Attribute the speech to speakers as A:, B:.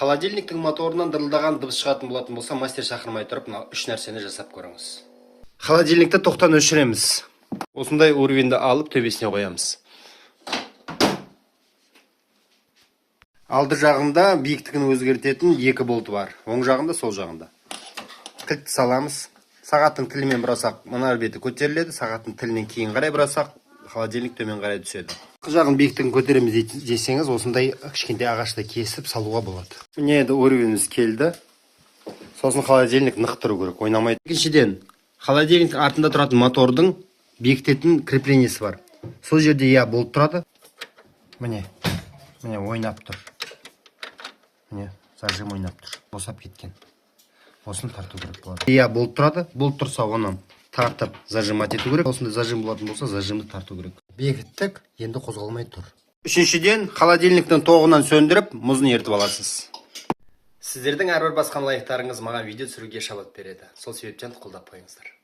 A: Холодильниктің моторынан дырылдаған дыбыс шығатын болатын болса, мастер шақырмай тұрып, мына 3 нәрсені жасап көріңіз. Холодильникті тоқтан өшіреміз. Осындай уровеньді алып төбесіне қоямыз. Алды жағында биіктігін өзгертетін 2 болты бар. Оң жағында, сол жағында. Кілтті саламыз. Сағаттың тілімен бұрасақ, мына беті көтеріледі. Сағаттың тілінен кейін қарай бұрасақ, холодильник төмен қарай түседі. Жағын биіктігін көтереміз десеңіз, осындай кішкентай ағашты кесіп салуға болады. Міне уровеніміз келді. Сосын холодильник нық тұру керек, ойнамайды. Екіншіден, холодильник артында тұратын мотордың бекітетін креплениясы бар. Сол жерде болт тұрады. Міне ойнап тұр. Міне зажим ойнап тұр. Босап кеткен. Осыны тарту керек болады. Болт тұрады. Болт тұрса оны тартып зажимать ету керек. Осында зажим болатын болса, зажимді тарту керек. Бекіттік, енді қозғалмай тұр. Үшіншіден, холодильниктің тоғынан сөндіріп, мұзын ертіп аласыз. Сіздердің әрбір басқан лайктарыңыз маған видео түсіруге шабыт береді. Сол себептен қолдап қойыңыздар.